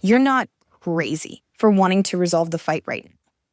You're not crazy for wanting to resolve the fight right now.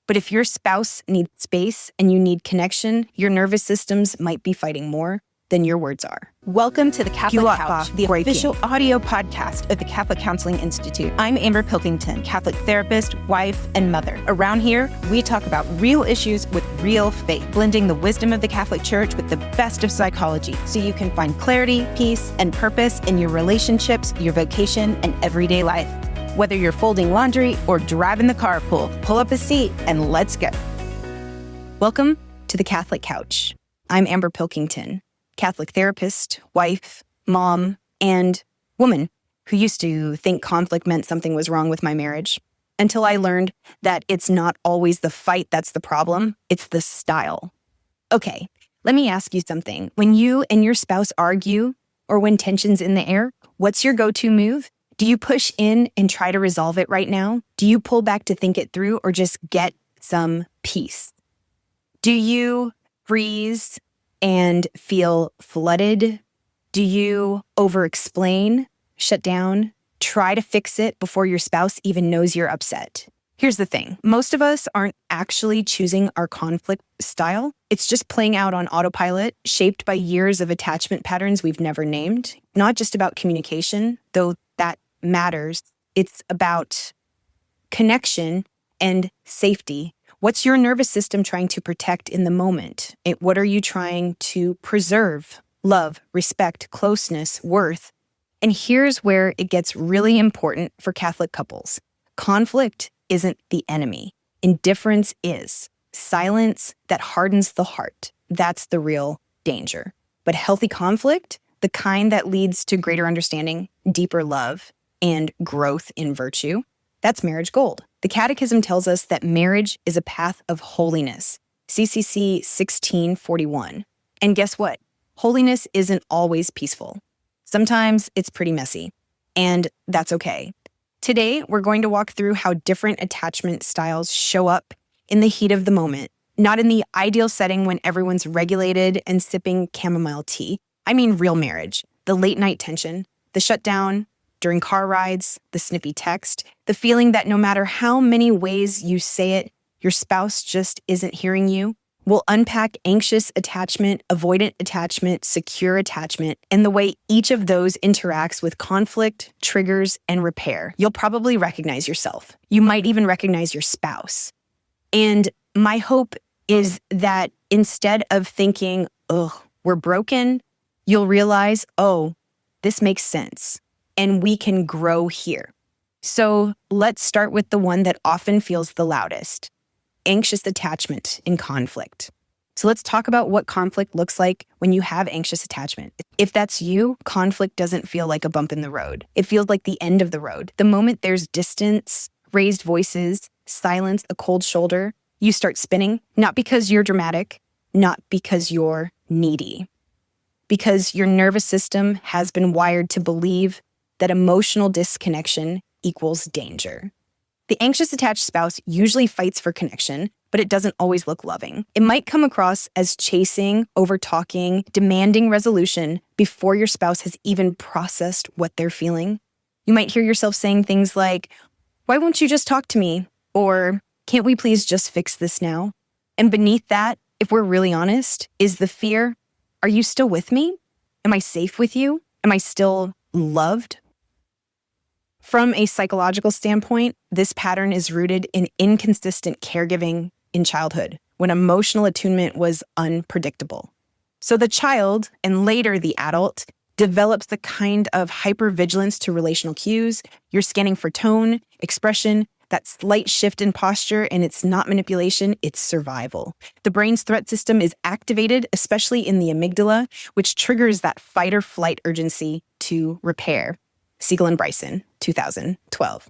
But if your spouse needs space and you need connection, your nervous systems might be fighting more than your words are. Welcome to the Catholic Couch, the official audio podcast of the Catholic Counseling Institute. I'm Amber Pilkington, Catholic therapist, wife, and mother. Around here, we talk about real issues with real faith, blending the wisdom of the Catholic Church with the best of psychology, so you can find clarity, peace, and purpose in your relationships, your vocation, and everyday life. Whether you're folding laundry or driving the carpool, pull up a seat and let's go. Welcome to the Catholic Couch. I'm Amber Pilkington, Catholic therapist, wife, mom, and woman who used to think conflict meant something was wrong with my marriage, until I learned that it's not always the fight that's the problem, it's the style. Okay, let me ask you something. When you and your spouse argue, or when tension's in the air, what's your go-to move? Do you push in and try to resolve it right now? Do you pull back to think it through or just get some peace? Do you freeze and feel flooded? Do you over-explain, shut down, try to fix it before your spouse even knows you're upset? Here's the thing. Most of us aren't actually choosing our conflict style. It's just playing out on autopilot, shaped by years of attachment patterns we've never named. Not just about communication, though that matters. It's about connection and safety. What's your nervous system trying to protect in the moment? What are you trying to preserve? Love, respect, closeness, worth. And here's where it gets really important for Catholic couples. Conflict isn't the enemy. Indifference is. Silence that hardens the heart. That's the real danger. But healthy conflict, the kind that leads to greater understanding, deeper love, and growth in virtue, that's marriage gold. The Catechism tells us that marriage is a path of holiness, CCC 1641. And guess what? Holiness isn't always peaceful. Sometimes it's pretty messy, and that's okay. Today, we're going to walk through how different attachment styles show up in the heat of the moment, not in the ideal setting when everyone's regulated and sipping chamomile tea. I mean real marriage, the late night tension, the shutdown during car rides, the snippy text, the feeling that no matter how many ways you say it, your spouse just isn't hearing you. We'll unpack anxious attachment, avoidant attachment, secure attachment, and the way each of those interacts with conflict, triggers, and repair. You'll probably recognize yourself. You might even recognize your spouse. And my hope is that instead of thinking, we're broken, you'll realize, this makes sense. And we can grow here. So let's start with the one that often feels the loudest, anxious attachment in conflict. So let's talk about what conflict looks like when you have anxious attachment. If that's you, conflict doesn't feel like a bump in the road. It feels like the end of the road. The moment there's distance, raised voices, silence, a cold shoulder, you start spinning, not because you're dramatic, not because you're needy, because your nervous system has been wired to believe that emotional disconnection equals danger. The anxious attached spouse usually fights for connection, but it doesn't always look loving. It might come across as chasing, over-talking, demanding resolution before your spouse has even processed what they're feeling. You might hear yourself saying things like, "Why won't you just talk to me?" Or, "Can't we please just fix this now?" And beneath that, if we're really honest, is the fear, "Are you still with me? Am I safe with you? Am I still loved?" From a psychological standpoint, this pattern is rooted in inconsistent caregiving in childhood, when emotional attunement was unpredictable. So the child, and later the adult, develops the kind of hypervigilance to relational cues. You're scanning for tone, expression, that slight shift in posture, and it's not manipulation, it's survival. The brain's threat system is activated, especially in the amygdala, which triggers that fight or flight urgency to repair. Siegel and Bryson, 2012.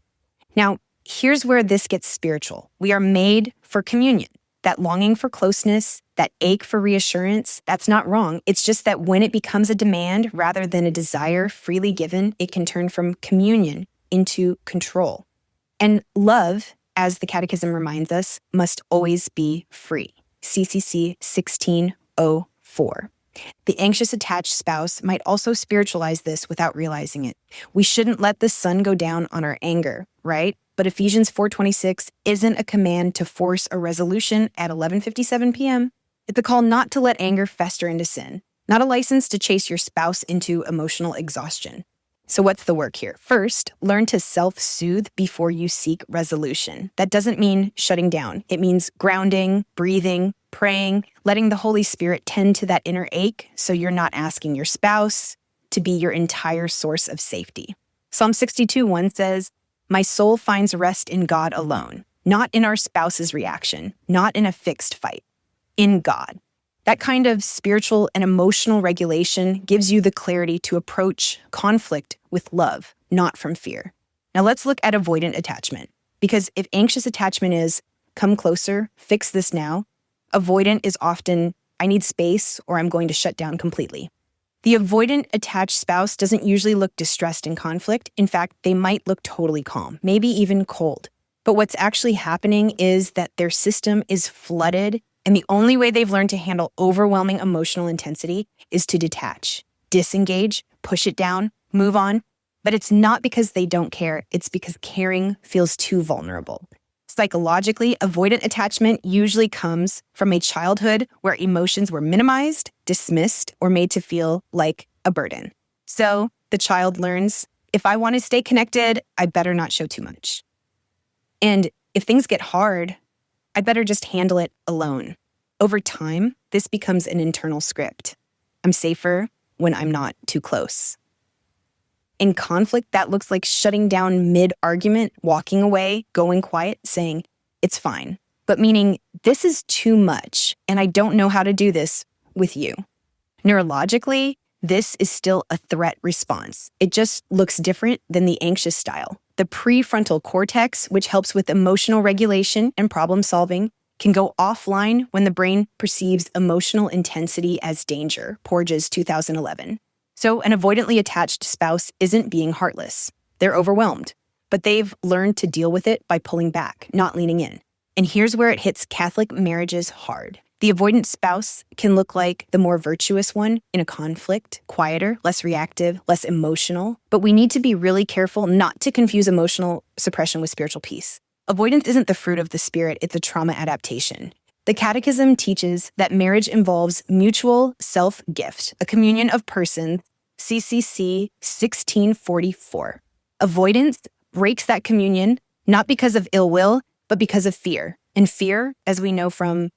Now, here's where this gets spiritual. We are made for communion. That longing for closeness, that ache for reassurance, that's not wrong. It's just that when it becomes a demand rather than a desire freely given, it can turn from communion into control. And love, as the Catechism reminds us, must always be free. CCC 1604. The anxious attached spouse might also spiritualize this without realizing it. We shouldn't let the sun go down on our anger. right? But Ephesians 4:26 isn't a command to force a resolution at 11:57 p.m. It's a call not to let anger fester into sin, not a license to chase your spouse into emotional exhaustion. So what's the work here? First, learn to self-soothe before you seek resolution. That doesn't mean shutting down. It means grounding, breathing, praying, letting the Holy Spirit tend to that inner ache so you're not asking your spouse to be your entire source of safety. Psalm 62:1 says, "My soul finds rest in God alone, not in our spouse's reaction, not in a fixed fight, in God." That kind of spiritual and emotional regulation gives you the clarity to approach conflict with love, not from fear. Now let's look at avoidant attachment, because if anxious attachment is, come closer, fix this now, avoidant is often, I need space or I'm going to shut down completely. The avoidant attached spouse doesn't usually look distressed in conflict. In fact, they might look totally calm, maybe even cold. But what's actually happening is that their system is flooded, and the only way they've learned to handle overwhelming emotional intensity is to detach, disengage, push it down, move on. But it's not because they don't care, it's because caring feels too vulnerable. Psychologically, avoidant attachment usually comes from a childhood where emotions were minimized, dismissed, or made to feel like a burden. So the child learns, if I want to stay connected, I better not show too much. And if things get hard, I better just handle it alone. Over time, this becomes an internal script. I'm safer when I'm not too close. In conflict, that looks like shutting down mid-argument, walking away, going quiet, saying, it's fine. But meaning, this is too much, and I don't know how to do this with you. Neurologically, this is still a threat response. It just looks different than the anxious style. The prefrontal cortex, which helps with emotional regulation and problem solving, can go offline when the brain perceives emotional intensity as danger, Porges 2011. So an avoidantly attached spouse isn't being heartless. They're overwhelmed, but they've learned to deal with it by pulling back, not leaning in. And here's where it hits Catholic marriages hard. The avoidant spouse can look like the more virtuous one in a conflict, quieter, less reactive, less emotional. But we need to be really careful not to confuse emotional suppression with spiritual peace. Avoidance isn't the fruit of the spirit, it's a trauma adaptation. The Catechism teaches that marriage involves mutual self-gift, a communion of persons, CCC 1644. Avoidance breaks that communion, not because of ill will, but because of fear. And fear, as we know from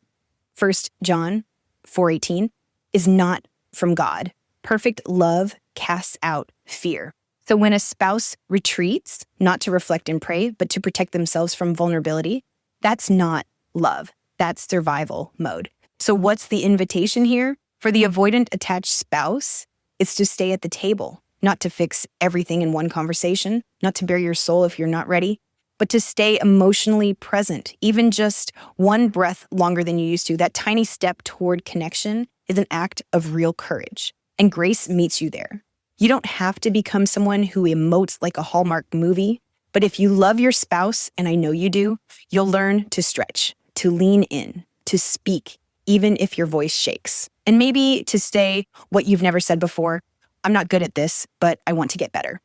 1 John 4:18, is not from God. Perfect love casts out fear. So when a spouse retreats, not to reflect and pray, but to protect themselves from vulnerability, that's not love. That's survival mode. So what's the invitation here? For the avoidant attached spouse, it's to stay at the table, not to fix everything in one conversation, not to bare your soul if you're not ready, but to stay emotionally present, even just one breath longer than you used to. That tiny step toward connection is an act of real courage, and grace meets you there. You don't have to become someone who emotes like a Hallmark movie, but if you love your spouse, and I know you do, you'll learn to stretch, to lean in, to speak, even if your voice shakes. And maybe to say what you've never said before, I'm not good at this, but I want to get better.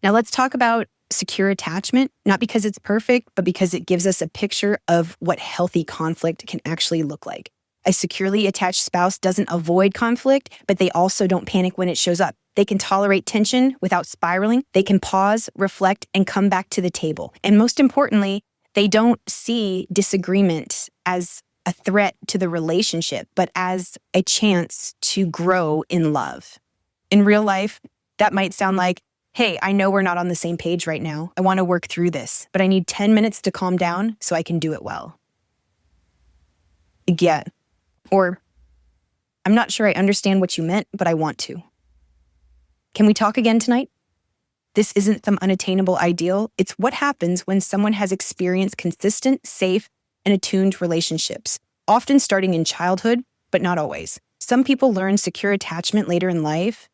Now let's talk about secure attachment, not because it's perfect, but because it gives us a picture of what healthy conflict can actually look like. A securely attached spouse doesn't avoid conflict, but they also don't panic when it shows up. They can tolerate tension without spiraling. They can pause, reflect, and come back to the table. And most importantly, they don't see disagreement as a threat to the relationship, but as a chance to grow in love. In real life, that might sound like, hey, I know we're not on the same page right now. I want to work through this, but I need 10 minutes to calm down so I can do it well. Yeah. Or, I'm not sure I understand what you meant, but I want to. Can we talk again tonight? This isn't some unattainable ideal. It's what happens when someone has experienced consistent, safe, and attuned relationships, often starting in childhood, but not always. Some people learn secure attachment later in life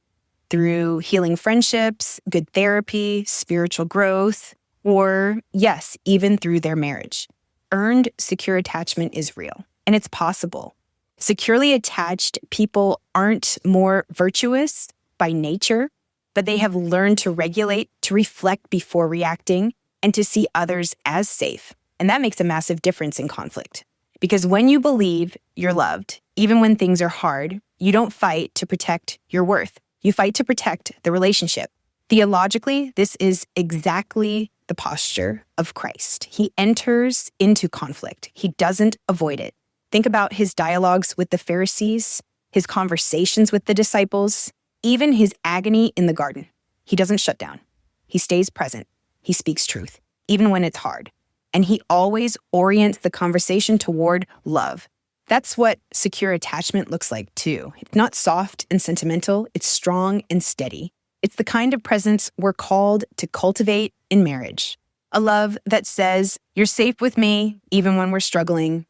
through healing friendships, good therapy, spiritual growth, or yes, even through their marriage. Earned secure attachment is real, and it's possible. Securely attached people aren't more virtuous by nature, but they have learned to regulate, to reflect before reacting, and to see others as safe. And that makes a massive difference in conflict. Because when you believe you're loved, even when things are hard, you don't fight to protect your worth. You fight to protect the relationship. Theologically, this is exactly the posture of Christ. He enters into conflict. He doesn't avoid it. Think about his dialogues with the Pharisees, his conversations with the disciples, even his agony in the garden. He doesn't shut down. He stays present. He speaks truth, even when it's hard. And he always orients the conversation toward love. That's what secure attachment looks like too. It's not soft and sentimental. It's strong and steady. It's the kind of presence we're called to cultivate in marriage. A love that says, you're safe with me, even when we're struggling.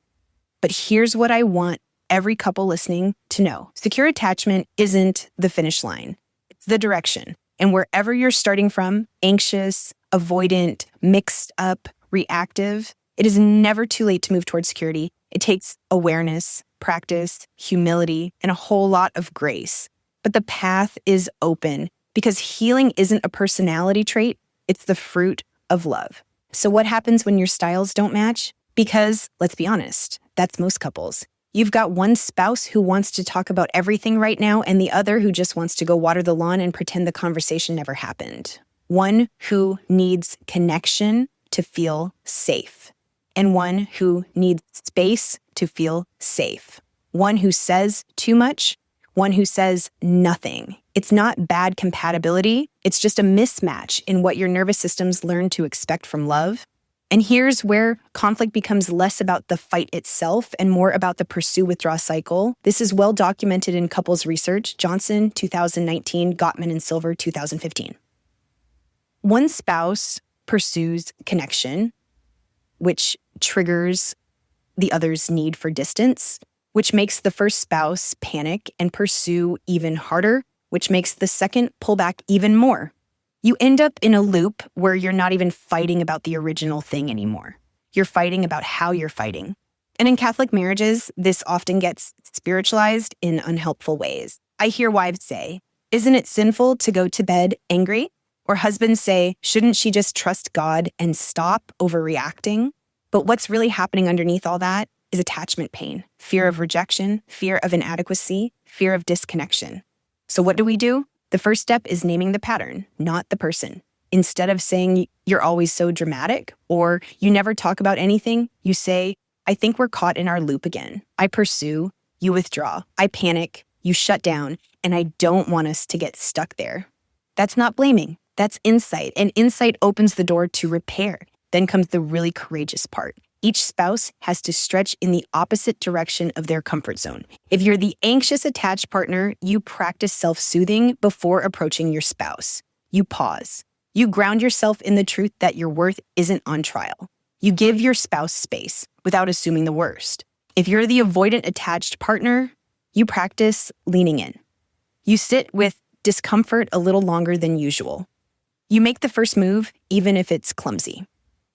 But here's what I want every couple listening to know. Secure attachment isn't the finish line. It's the direction. And wherever you're starting from, anxious, avoidant, mixed up, reactive, it is never too late to move towards security. It takes awareness, practice, humility, and a whole lot of grace. But the path is open because healing isn't a personality trait, it's the fruit of love. So what happens when your styles don't match? Because, let's be honest, that's most couples. You've got one spouse who wants to talk about everything right now and the other who just wants to go water the lawn and pretend the conversation never happened. One who needs connection to feel safe, and one who needs space to feel safe. One who says too much, one who says nothing. It's not bad compatibility. It's just a mismatch in what your nervous systems learn to expect from love. And here's where conflict becomes less about the fight itself and more about the pursue-withdraw cycle. This is well documented in couples research, Johnson, 2019, Gottman and Silver, 2015. One spouse pursues connection, which triggers the other's need for distance, which makes the first spouse panic and pursue even harder, which makes the second pull back even more. You end up in a loop where you're not even fighting about the original thing anymore. You're fighting about how you're fighting. And in Catholic marriages, this often gets spiritualized in unhelpful ways. I hear wives say, "Isn't it sinful to go to bed angry?" Or husbands say, "Shouldn't she just trust God and stop overreacting?" But what's really happening underneath all that is attachment pain, fear of rejection, fear of inadequacy, fear of disconnection. So what do? The first step is naming the pattern, not the person. Instead of saying, "You're always so dramatic," or "You never talk about anything," you say, "I think we're caught in our loop again. I pursue, you withdraw. I panic, you shut down, and I don't want us to get stuck there." That's not blaming. That's insight, and insight opens the door to repair. Then comes the really courageous part. Each spouse has to stretch in the opposite direction of their comfort zone. If you're the anxious attached partner, you practice self-soothing before approaching your spouse. You pause. You ground yourself in the truth that your worth isn't on trial. You give your spouse space without assuming the worst. If you're the avoidant attached partner, you practice leaning in. You sit with discomfort a little longer than usual. You make the first move, even if it's clumsy.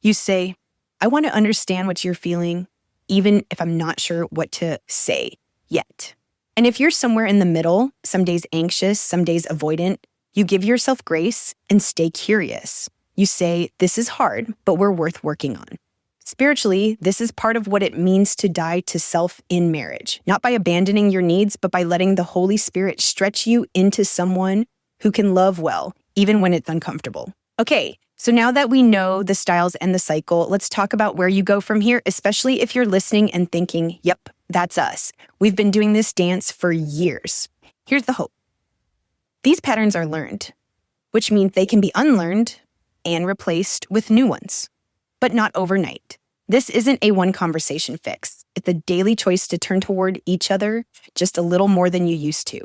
You say, "I want to understand what you're feeling, even if I'm not sure what to say yet." And if you're somewhere in the middle, some days anxious, some days avoidant, you give yourself grace and stay curious. You say, "This is hard, but we're worth working on." Spiritually, this is part of what it means to die to self in marriage, not by abandoning your needs, but by letting the Holy Spirit stretch you into someone who can love well, even when it's uncomfortable. Okay, so now that we know the styles and the cycle, let's talk about where you go from here, especially if you're listening and thinking, "Yep, that's us. We've been doing this dance for years." Here's the hope. These patterns are learned, which means they can be unlearned and replaced with new ones, but not overnight. This isn't a one conversation fix. It's a daily choice to turn toward each other just a little more than you used to.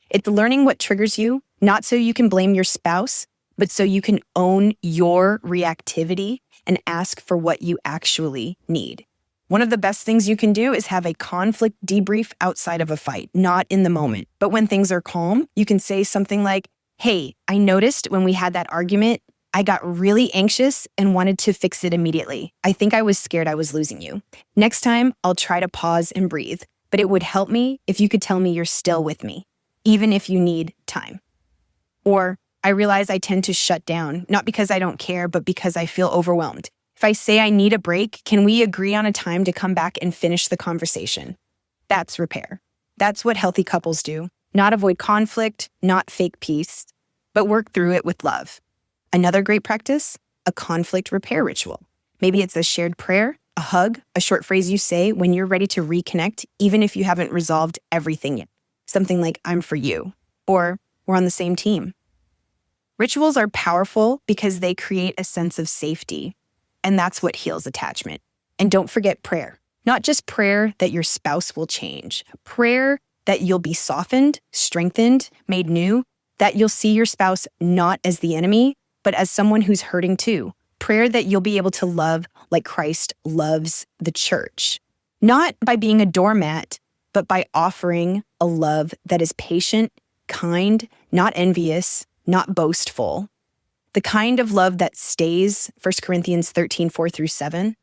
It's learning what triggers you, not so you can blame your spouse, but so you can own your reactivity and ask for what you actually need. One of the best things you can do is have a conflict debrief outside of a fight, not in the moment. But when things are calm, you can say something like, "Hey, I noticed when we had that argument, I got really anxious and wanted to fix it immediately. I think I was scared I was losing you. Next time, I'll try to pause and breathe, but it would help me if you could tell me you're still with me, even if you need time." Or, I realize I tend to shut down, not because I don't care, but because I feel overwhelmed. If I say I need a break, can we agree on a time to come back and finish the conversation? That's repair. That's what healthy couples do. Not avoid conflict, not fake peace, but work through it with love. Another great practice, a conflict repair ritual. Maybe it's a shared prayer, a hug, a short phrase you say when you're ready to reconnect, even if you haven't resolved everything yet. Something like, I'm for you, or we're on the same team. Rituals are powerful because they create a sense of safety, and that's what heals attachment. And don't forget prayer. Not just prayer that your spouse will change, prayer that you'll be softened, strengthened, made new, that you'll see your spouse not as the enemy, but as someone who's hurting too. Prayer that you'll be able to love like Christ loves the church. Not by being a doormat, but by offering a love that is patient, kind, not envious, not boastful. The kind of love that stays, 1 Corinthians 13, 4-7.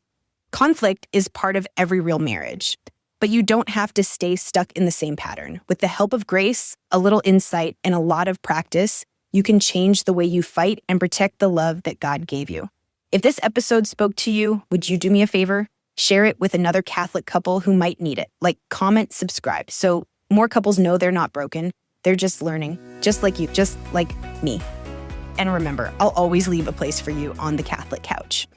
Conflict is part of every real marriage, but you don't have to stay stuck in the same pattern. With the help of grace, a little insight, and a lot of practice, you can change the way you fight and protect the love that God gave you. If this episode spoke to you, would you do me a favor? Share it with another Catholic couple who might need it. Like, comment, subscribe, so more couples know they're not broken. They're just learning, just like you, just like me. And remember, I'll always leave a place for you on the Catholic couch.